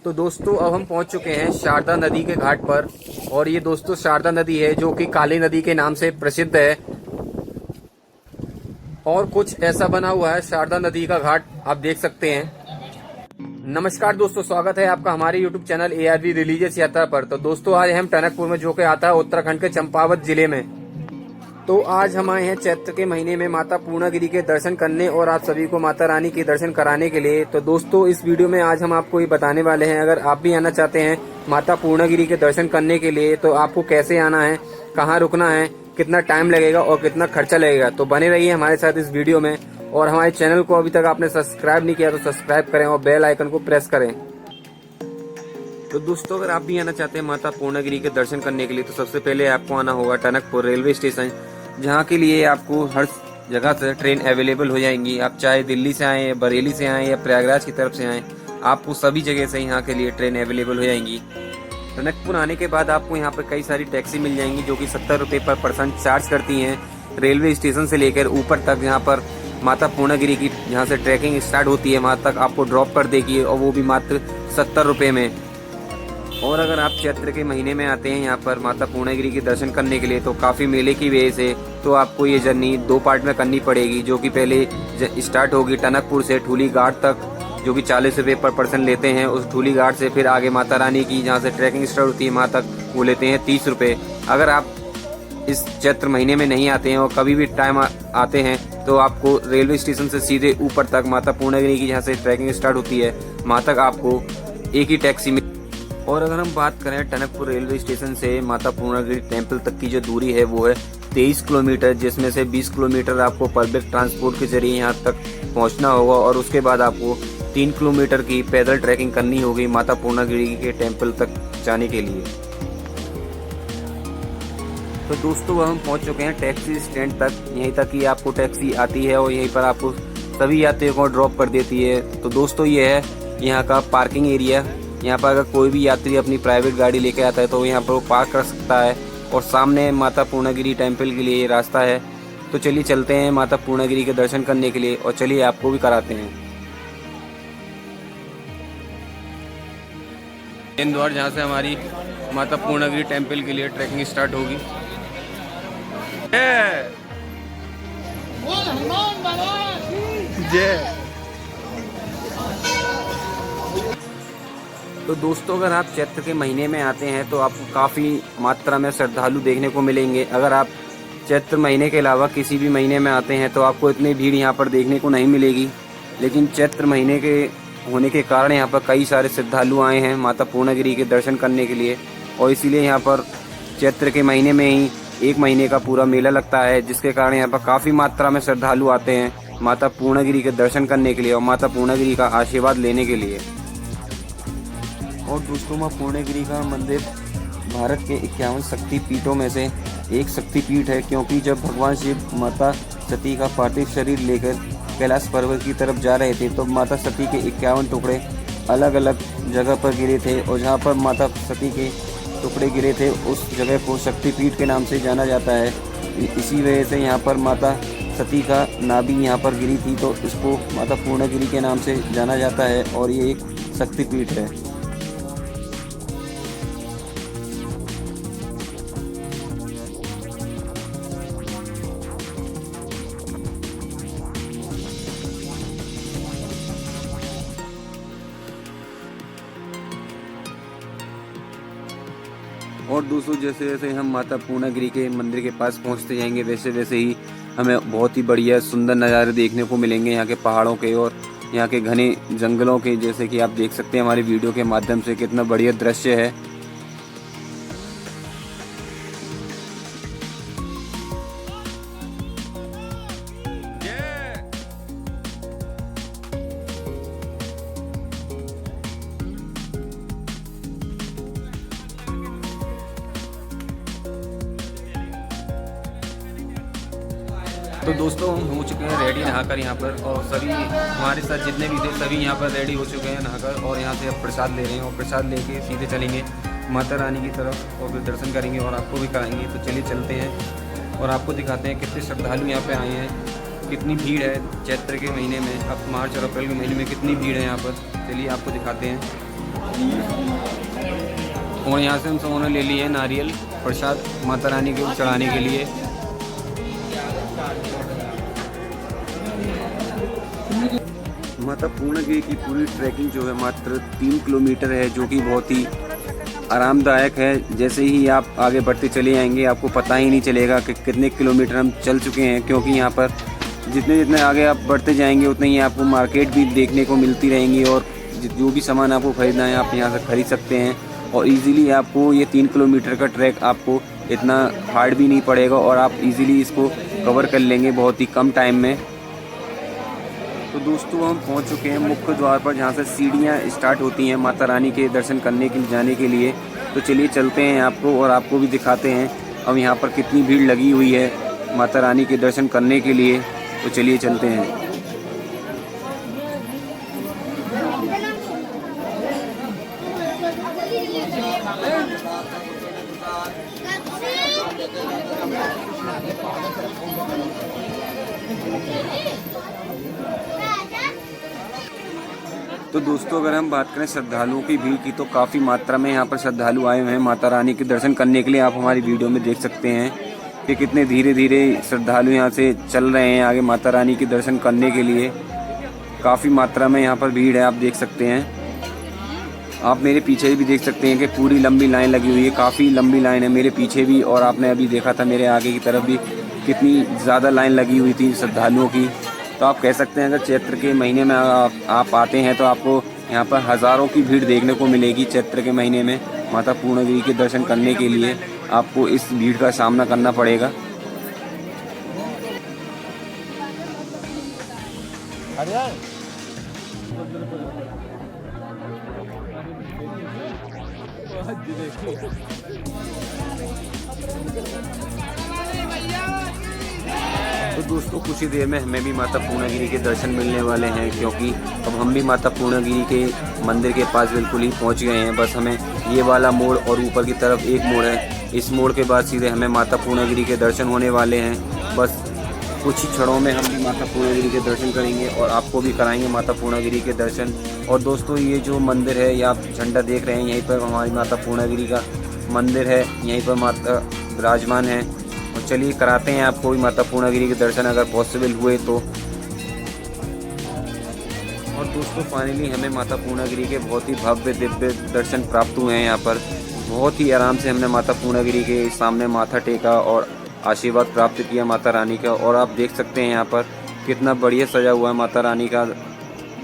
तो दोस्तों अब हम पहुंच चुके हैं शारदा नदी के घाट पर। और ये दोस्तों शारदा नदी है जो कि काली नदी के नाम से प्रसिद्ध है। और कुछ ऐसा बना हुआ है शारदा नदी का घाट, आप देख सकते हैं। नमस्कार दोस्तों, स्वागत है आपका हमारे YouTube चैनल ARV रिलीजियस यात्रा पर। तो दोस्तों आज हम टनकपुर में, जो कि आता है उत्तराखंड के चंपावत जिले में। तो आज हम आए हैं चैत्र के महीने में माता पूर्णागिरि के दर्शन करने और आप सभी को माता रानी के दर्शन कराने के लिए। तो दोस्तों इस वीडियो में आज हम आपको ये बताने वाले हैं, अगर आप भी आना चाहते हैं माता पूर्णागिरि के दर्शन करने के लिए तो आपको कैसे आना है, कहाँ रुकना है, कितना टाइम लगेगा और कितना खर्चा लगेगा। तो बने रहिए हमारे साथ इस वीडियो में। और हमारे चैनल को अभी तक आपने सब्सक्राइब नहीं किया तो सब्सक्राइब करें और बेल आइकन को प्रेस करें। तो दोस्तों अगर आप भी आना चाहते हैं माता पूर्णागिरि के दर्शन करने के लिए तो सबसे पहले आपको आना होगा टनकपुर रेलवे स्टेशन, जहाँ के लिए आपको हर जगह से ट्रेन अवेलेबल हो जाएंगी। आप चाहे दिल्ली से आए, बरेली से आए या प्रयागराज की तरफ से आए, आपको सभी जगह से यहाँ के लिए ट्रेन अवेलेबल हो जाएंगी। टनकपुर आने के बाद आपको यहाँ पर कई सारी टैक्सी मिल जाएंगी जो कि 70 रुपये पर पर्सन चार्ज करती हैं रेलवे स्टेशन से लेकर ऊपर तक। यहाँ पर माता पूर्णागिरि की जहाँ से ट्रैकिंग स्टार्ट होती है वहाँ तक आपको ड्रॉप कर देगी, और वो भी मात्र 70 रुपये में। और अगर आप चैत्र के महीने में आते हैं यहाँ पर माता पूर्णागिरि के दर्शन करने के लिए तो काफ़ी मेले की वजह से तो आपको ये जर्नी 2 पार्ट में करनी पड़ेगी, जो कि पहले स्टार्ट होगी टनकपुर से ठूली घाट तक, जो कि 40 रुपये पर पर्सन लेते हैं। उस ठूली घाट से फिर आगे माता रानी की जहाँ से ट्रैकिंग स्टार्ट होती है वहाँ तक वो लेते हैं 30 रुपये। अगर आप इस चैत्र महीने में नहीं आते हैं और कभी भी टाइम आते हैं तो आपको रेलवे स्टेशन से सीधे ऊपर तक माता पूर्णागिरि की जहाँ से ट्रैकिंग स्टार्ट होती है वहाँ तक आपको एक ही टैक्सी में। और अगर हम बात करें टनकपुर रेलवे स्टेशन से माता पूर्णागिरि टेम्पल तक की जो दूरी है वो है 23 किलोमीटर, जिसमें से 20 किलोमीटर आपको पब्लिक ट्रांसपोर्ट के जरिए यहाँ तक पहुँचना होगा और उसके बाद आपको 3 किलोमीटर की पैदल ट्रैकिंग करनी होगी माता पूर्णागिरि के टेम्पल तक जाने के लिए। तो दोस्तों हम पहुँच चुके हैं टैक्सी स्टैंड तक। यहीं तक ही आपको टैक्सी आती है और यहीं पर आपको सभी यात्रियों को ड्रॉप कर देती है। तो दोस्तों ये है यहाँ का पार्किंग एरिया। यहाँ पर अगर कोई भी यात्री अपनी प्राइवेट गाड़ी लेके आता है तो यहाँ पर वो पार्क कर सकता है। और सामने माता पूर्णागिरि टेम्पल के लिए ये रास्ता है। तो चलिए चलते हैं माता पूर्णागिरि के दर्शन करने के लिए और चलिए आपको भी कराते हैं। मेन द्वार जहाँ से हमारी माता पूर्णागिरि टेम्पल के लिए ट्रैकिंग स्टार्ट होगी। जय। तो दोस्तों अगर आप चैत्र के महीने में आते हैं तो आपको काफ़ी मात्रा में श्रद्धालु देखने को मिलेंगे। अगर आप चैत्र महीने के अलावा किसी भी महीने में आते हैं तो आपको इतनी भीड़ यहाँ पर देखने को नहीं मिलेगी। लेकिन चैत्र महीने के होने के कारण यहाँ पर कई सारे श्रद्धालु आए हैं माता पूर्णागिरि के दर्शन करने के लिए, और इसीलिए यहाँ पर चैत्र के महीने में ही 1 महीने का पूरा मेला लगता है, जिसके कारण यहाँ पर काफ़ी मात्रा में श्रद्धालु आते हैं माता पूर्णागिरि के दर्शन करने के लिए और माता पूर्णागिरि का आशीर्वाद लेने के लिए। और दोस्तों माँ पूर्णागिरि का मंदिर भारत के 51 शक्तिपीठों में से एक शक्तिपीठ है, क्योंकि जब भगवान शिव माता सती का पार्थिव शरीर लेकर कैलाश पर्वत की तरफ जा रहे थे तो माता सती के 51 टुकड़े अलग अलग जगह पर गिरे थे, और जहाँ पर माता सती के टुकड़े गिरे थे उस जगह को शक्तिपीठ के नाम से जाना जाता है। इसी वजह से यहाँ पर माता सती का नाभि यहाँ पर गिरी थी तो इसको माता पूर्णागिरि के नाम से जाना जाता है, और ये एक शक्तिपीठ है। और दोस्तों जैसे जैसे हम माता पूर्णागिरि के मंदिर के पास पहुंचते जाएंगे वैसे वैसे ही हमें बहुत ही बढ़िया सुंदर नज़ारे देखने को मिलेंगे यहाँ के पहाड़ों के और यहाँ के घने जंगलों के। जैसे कि आप देख सकते हैं हमारी वीडियो के माध्यम से कितना बढ़िया दृश्य है। तो दोस्तों हम हो चुके हैं रेडी नहाकर यहाँ पर, और सभी हमारे साथ जितने भी थे सभी यहाँ पर रेडी हो चुके हैं नहाकर, और यहाँ से अब प्रसाद ले रहे हैं और प्रसाद लेके सीधे चलेंगे माता रानी की तरफ और फिर दर्शन करेंगे और आपको भी कराएंगे। तो चलिए चलते हैं और आपको दिखाते हैं कितने श्रद्धालु यहाँ पे आए हैं, कितनी भीड़ है चैत्र के महीने में। अब मार्च और अप्रैल के महीने में कितनी भीड़ है यहाँ पर, चलिए आपको दिखाते हैं। और यहाँ से हम सबों ने ले लिए है नारियल प्रसाद माता रानी के चढ़ाने के लिए। माता पूर्णगिरी की पूरी ट्रैकिंग जो है मात्र 3 किलोमीटर है, जो कि बहुत ही आरामदायक है। जैसे ही आप आगे बढ़ते चले जाएंगे आपको पता ही नहीं चलेगा कि कितने किलोमीटर हम चल चुके हैं, क्योंकि यहाँ पर जितने जितने आगे आप बढ़ते जाएंगे उतने ही आपको मार्केट भी देखने को मिलती रहेंगी, और जो भी सामान आपको ख़रीदना है आप यहाँ से ख़रीद सकते हैं। और इजीली आपको ये 3 किलोमीटर का ट्रैक आपको इतना हार्ड भी नहीं पड़ेगा, और आप इजीली इसको कवर कर लेंगे बहुत ही कम टाइम में। तो दोस्तों हम पहुंच चुके हैं मुख्य द्वार पर, जहां से सीढ़ियां स्टार्ट होती हैं माता रानी के दर्शन करने के जाने के लिए। तो चलिए चलते हैं आपको और आपको भी दिखाते हैं अब यहाँ पर कितनी भीड़ लगी हुई है माता रानी के दर्शन करने के लिए। तो चलिए चलते हैं। तो दोस्तों अगर हम बात करें श्रद्धालुओं की भीड़ की, तो काफ़ी मात्रा में यहाँ पर श्रद्धालु आए हुए हैं माता रानी के दर्शन करने के लिए। आप हमारी वीडियो में देख सकते हैं कि कितने धीरे धीरे श्रद्धालु यहाँ से चल रहे हैं आगे माता रानी के दर्शन करने के लिए। काफ़ी मात्रा में यहाँ पर भीड़ है, आप देख सकते हैं। आप मेरे पीछे भी देख सकते हैं कि पूरी लंबी लाइन लगी हुई है, काफ़ी लंबी लाइन है मेरे पीछे भी, और आपने अभी देखा था मेरे आगे की तरफ भी कितनी ज़्यादा लाइन लगी हुई थी श्रद्धालुओं की। तो आप कह सकते हैं अगर चैत्र के महीने में आप आते हैं तो आपको यहाँ पर हज़ारों की भीड़ देखने को मिलेगी। चैत्र के महीने में माता पूर्णगिरी के दर्शन करने के लिए आपको इस भीड़ का सामना करना पड़ेगा। तो दोस्तों कुछ ही देर में हमें भी माता पूर्णगिरी के दर्शन मिलने वाले हैं, क्योंकि अब हम भी माता पूर्णगिरी के मंदिर के पास बिल्कुल ही पहुंच गए हैं। बस हमें ये वाला मोड़ और ऊपर की तरफ एक मोड़ है, इस मोड़ के बाद सीधे हमें माता पूर्णगिरी के दर्शन होने वाले हैं। बस कुछ ही क्षणों में हम भी माता पूर्णगिरी के दर्शन करेंगे और आपको भी कराएंगे माता पूर्णगिरी के दर्शन। और दोस्तों ये जो मंदिर है, ये आप झंडा देख रहे हैं, यहीं पर हमारी माता पूर्णगिरी का मंदिर है, यहीं पर माता विराजमान है। और चलिए कराते हैं आपको भी माता पूर्णगिरी के दर्शन अगर पॉसिबल हुए तो। और दोस्तों फाइनली हमें माता पूर्णगिरी के बहुत ही भव्य दिव्य दर्शन प्राप्त हुए हैं। यहाँ पर बहुत ही आराम से हमने माता पूर्णगिरी के सामने माथा टेका और आशीर्वाद प्राप्त किया माता रानी का। और आप देख सकते हैं यहाँ पर कितना बढ़िया सजा हुआ है माता रानी का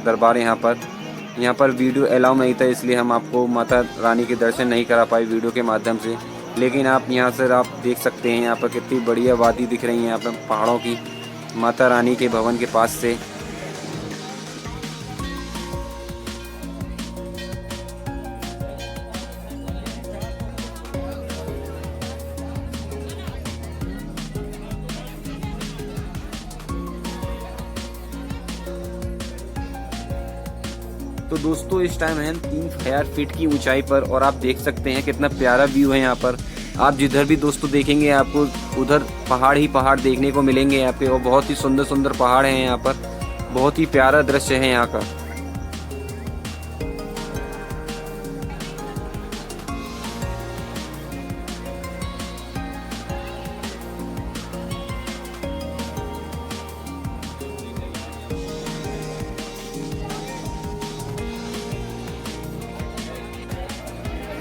दरबार। यहाँ पर वीडियो अलाउ नहीं था, इसलिए हम आपको माता रानी के दर्शन नहीं करा पाए वीडियो के माध्यम से। लेकिन आप यहाँ से आप देख सकते हैं यहाँ पर कितनी बढ़िया वादी दिख रही है यहाँ पर पहाड़ों की, माता रानी के भवन के पास से। तो दोस्तों इस टाइम है 3000 फीट की ऊंचाई पर, और आप देख सकते हैं कितना प्यारा व्यू है यहाँ पर। आप जिधर भी दोस्तों देखेंगे आपको उधर पहाड़ ही पहाड़ देखने को मिलेंगे यहाँ पे, और बहुत ही सुंदर सुंदर पहाड़ हैं यहाँ पर। बहुत ही प्यारा दृश्य है यहाँ का।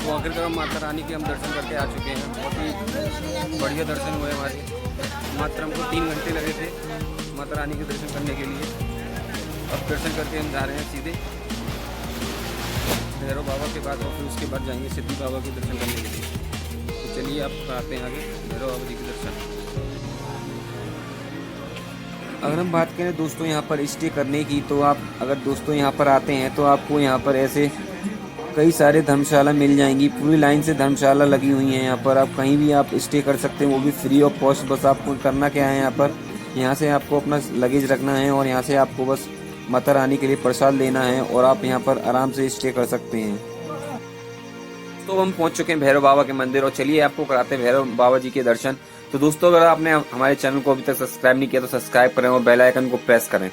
तो आखिरकार माता रानी के हम दर्शन करके आ चुके हैं। बहुत ही बढ़िया दर्शन हुए हमारे। मात्र हमको 3 घंटे लगे थे माता रानी के दर्शन करने के लिए। अब दर्शन करके हम जा रहे हैं सीधे भैरव बाबा के बाद, और फिर उसके बाद जाएंगे सिद्धि बाबा के दर्शन करने के लिए। तो चलिए आप कराते हैं आगे भैरव बाबा जी के दर्शन। अगर हम बात करें दोस्तों यहाँ पर स्टे करने की, तो आप अगर दोस्तों यहाँ पर आते हैं तो आपको यहाँ पर ऐसे कई सारे धर्मशाला मिल जाएंगी। पूरी लाइन से धर्मशाला लगी हुई हैं यहाँ पर। आप कहीं भी आप स्टे कर सकते हैं, वो भी फ्री ऑफ कॉस्ट। बस आपको करना क्या है, यहाँ से आपको अपना लगेज रखना है, और यहाँ से आपको बस माता रानी के लिए प्रसाद लेना है, और आप यहाँ पर आराम से स्टे कर सकते हैं। तो हम पहुँच चुके हैं भैरव बाबा के मंदिर, और चलिए आपको कराते हैं भैरव बाबा जी के दर्शन। तो दोस्तों अगर आपने हमारे चैनल को अभी तक सब्सक्राइब नहीं किया तो सब्सक्राइब करें और बेल आइकन को प्रेस करें।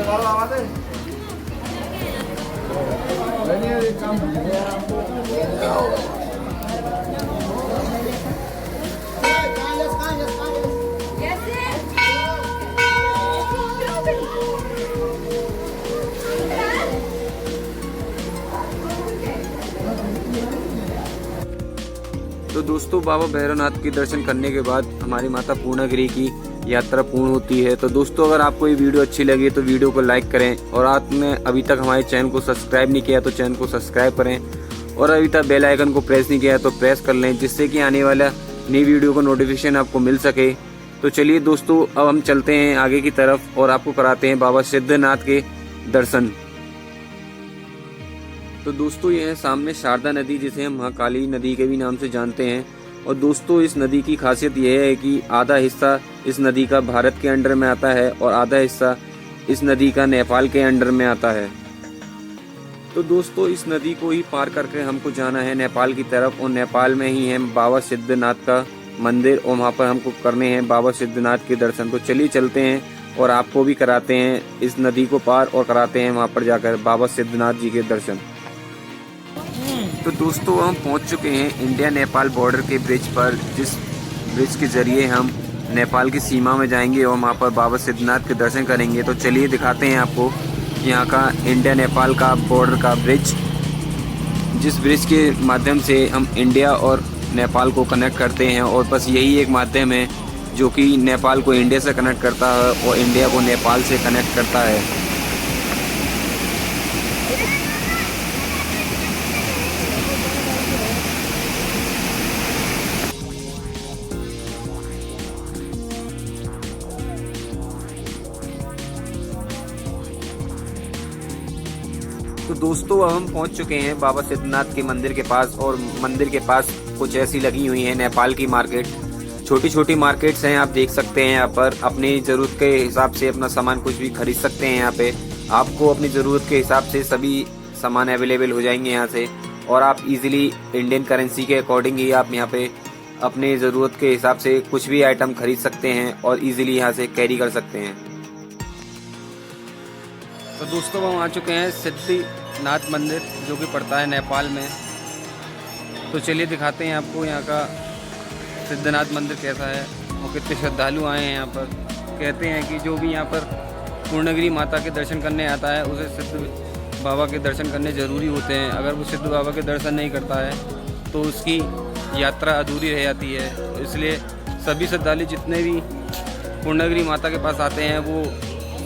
तो दोस्तों बाबा भैरवनाथ के दर्शन करने के बाद हमारी माता पूर्णागिरि की यात्रा पूर्ण होती है। तो दोस्तों अगर आपको ये वीडियो अच्छी लगी तो वीडियो को लाइक करें, और आपने अभी तक हमारे चैनल को सब्सक्राइब नहीं किया तो चैनल को सब्सक्राइब करें, और अभी तक बेल आइकन को प्रेस नहीं किया तो प्रेस कर लें, जिससे कि आने वाला नई वीडियो का नोटिफिकेशन आपको मिल सके। तो चलिए दोस्तों अब हम चलते हैं आगे की तरफ और आपको कराते हैं बाबा सिद्धनाथ के दर्शन। तो दोस्तों यह है सामने शारदा नदी, जिसे हम महाकाली नदी के भी नाम से जानते हैं। और दोस्तों इस नदी की खासियत यह है कि आधा हिस्सा इस नदी का भारत के अंडर में आता है और आधा हिस्सा इस नदी का नेपाल के अंडर में आता है। तो दोस्तों इस नदी को ही पार करके हमको जाना है नेपाल की तरफ, और नेपाल में ही है बाबा सिद्धनाथ का मंदिर, और वहाँ पर हमको करने हैं बाबा सिद्धनाथ के दर्शन। तो चलिए चलते हैं और आपको भी कराते हैं इस नदी को पार, और कराते हैं वहाँ पर जाकर बाबा सिद्धनाथ जी के दर्शन। तो दोस्तों हम पहुंच चुके हैं इंडिया नेपाल बॉर्डर के ब्रिज पर, जिस ब्रिज के जरिए हम नेपाल की सीमा में जाएंगे और वहाँ पर बाबा सिद्धनाथ के दर्शन करेंगे। तो चलिए दिखाते हैं आपको यहाँ का इंडिया नेपाल का बॉर्डर का ब्रिज, जिस ब्रिज के माध्यम से हम इंडिया और नेपाल को कनेक्ट करते हैं। और बस यही एक माध्यम है जो कि नेपाल को इंडिया से कनेक्ट करता है और इंडिया को नेपाल से कनेक्ट करता है। तो दोस्तों अब हम पहुंच चुके हैं बाबा सिद्धनाथ के मंदिर के पास, और मंदिर के पास कुछ ऐसी लगी हुई है नेपाल की मार्केट। छोटी छोटी मार्केट्स हैं, आप देख सकते हैं। यहाँ पर अपनी ज़रूरत के हिसाब से अपना सामान कुछ भी खरीद सकते हैं। यहाँ पे आपको अपनी ज़रूरत के हिसाब से सभी सामान अवेलेबल हो जाएंगे यहाँ से, और आप इजीली इंडियन करेंसी के अकॉर्डिंग ही आप यहाँ पे अपने ज़रूरत के हिसाब से कुछ भी आइटम खरीद सकते हैं और इजीली यहाँ से कैरी कर सकते हैं। तो दोस्तों हम आ चुके हैं सिद्धिनाथ मंदिर, जो कि पड़ता है नेपाल में। तो चलिए दिखाते हैं आपको यहाँ का सिद्धनाथ मंदिर कैसा है और कितने श्रद्धालु आए हैं यहाँ पर। कहते हैं कि जो भी यहाँ पर पूर्णागिरि माता के दर्शन करने आता है उसे सिद्ध बाबा के दर्शन करने ज़रूरी होते हैं। अगर वो सिद्ध बाबा के दर्शन नहीं करता है तो उसकी यात्रा अधूरी रह जाती है। इसलिए सभी श्रद्धालु जितने भी पूर्णागिरि माता के पास आते हैं वो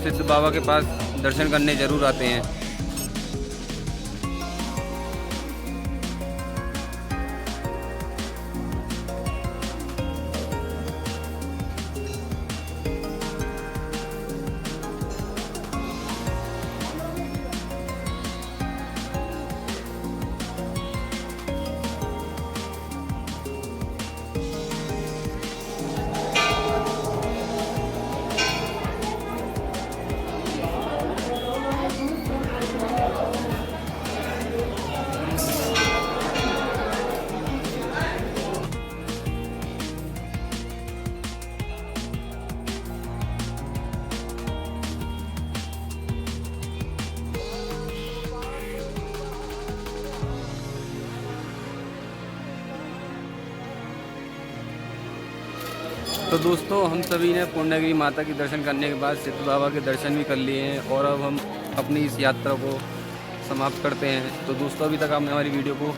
सिद्ध बाबा के पास दर्शन करने ज़रूर आते हैं। तो दोस्तों हम सभी ने पूर्णागिरि माता के दर्शन करने के बाद सिद्ध बाबा के दर्शन भी कर लिए हैं, और अब हम अपनी इस यात्रा को समाप्त करते हैं। तो दोस्तों अभी तक आपने हमारी वीडियो को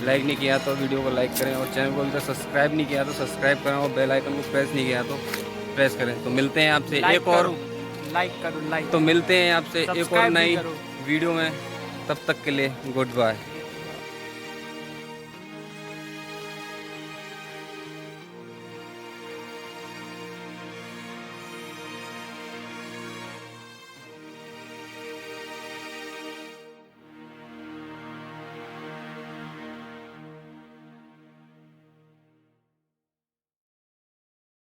लाइक नहीं किया तो वीडियो को लाइक करें, और चैनल को अभी तक सब्सक्राइब नहीं किया तो सब्सक्राइब करें, और बेल आइकन को प्रेस नहीं किया तो प्रेस करें। तो मिलते हैं आपसे एक और लाइक करो लाइक। तो मिलते हैं आपसे एक और नई वीडियो में। तब तक के लिए गुड बाय।